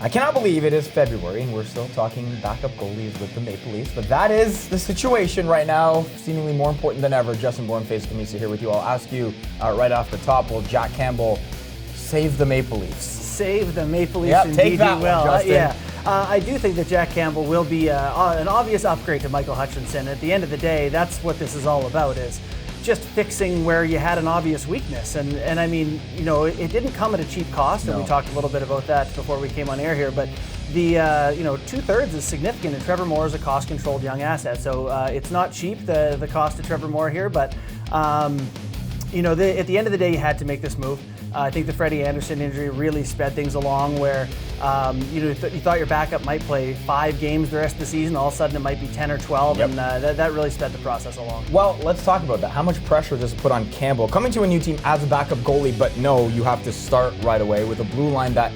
I cannot believe it is February and we're still talking backup goalies with the Maple Leafs, but that is the situation right now, seemingly more important than ever. Justin Bourne, Faizal Khamisa here with you. I'll ask you right off the top, will Jack Campbell save the Maple Leafs? Save the Maple Leafs, yeah, indeed take that he will. one, Justin. I do think that Jack Campbell will be an obvious upgrade to Michael Hutchinson. At the end of the day, that's what this is all about, is just fixing where you had an obvious weakness. And I mean, you know, it didn't come at a cheap cost, and we talked a little bit about that before we came on air here, but the 2/3 is significant, and Trevor Moore is a cost-controlled young asset. So it's not cheap, the cost of Trevor Moore here, but at the end of the day, you had to make this move. I think the Freddie Andersen injury really sped things along where you thought your backup might play 5 games the rest of the season. All of a sudden it might be 10 or 12, and that really sped the process along. Well, let's talk about that. How much pressure does it put on Campbell coming to a new team as a backup goalie, but no, you have to start right away with a blue line that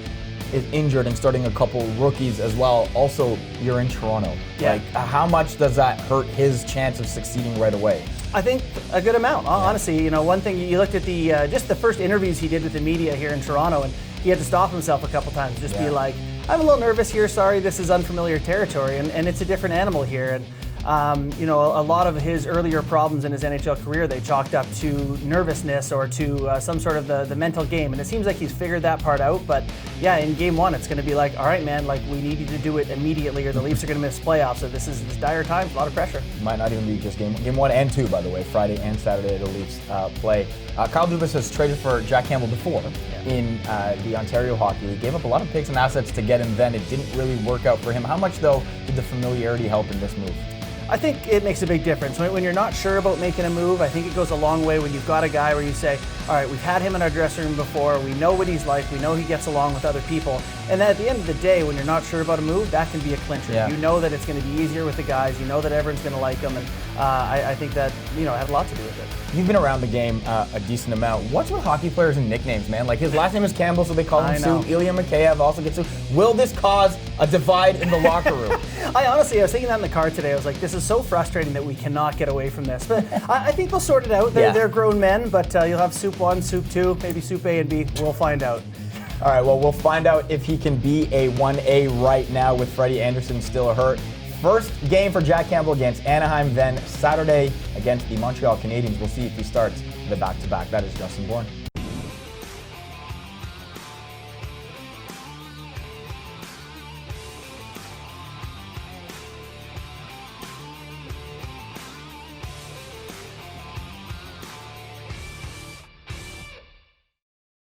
is injured and starting a couple rookies as well. Also, you're in Toronto. Yeah. Like, how much does that hurt his chance of succeeding right away? I think a good amount. Honestly, one thing, you looked at just the first interviews he did with the media here in Toronto, and he had to stop himself a couple times, just be like, I'm a little nervous here, sorry, this is unfamiliar territory, and it's a different animal here. And a lot of his earlier problems in his NHL career, they chalked up to nervousness or to some sort of the mental game. And it seems like he's figured that part out. But yeah, in game 1, it's going to be like, all right, man, like we need you to do it immediately or the Leafs are going to miss playoffs. So this is dire times, a lot of pressure. Might not even be just game 1 and 2, by the way. Friday and Saturday the Leafs play. Kyle Dubas has traded for Jack Campbell before in the Ontario Hockey League. Gave up a lot of picks and assets to get him then. It didn't really work out for him. How much, though, did the familiarity help in this move? I think it makes a big difference. When you're not sure about making a move, I think it goes a long way when you've got a guy where you say, all right, we've had him in our dressing room before, we know what he's like, we know he gets along with other people. And then at the end of the day, when you're not sure about a move, that can be a clincher. Yeah. You know that it's going to be easier with the guys, you know that everyone's going to like them, and I think that, had a lot to do with it. You've been around the game a decent amount. What's with hockey players and nicknames, man? Like, his last name is Campbell, so they call him Sue. Ilya Mikheyev also gets Sue. Will this cause a divide in the locker room? I was thinking that in the car today. I was like, this is so frustrating that we cannot get away from this. But I think they'll sort it out. They're grown men, but you'll have Soup 1, Soup 2, maybe Soup A and B. We'll find out. All right, well, we'll find out if he can be a 1A right now with Freddie Andersen still hurt. First game for Jack Campbell against Anaheim, then Saturday against the Montreal Canadiens. We'll see if he starts the back-to-back. That is Justin Bourne.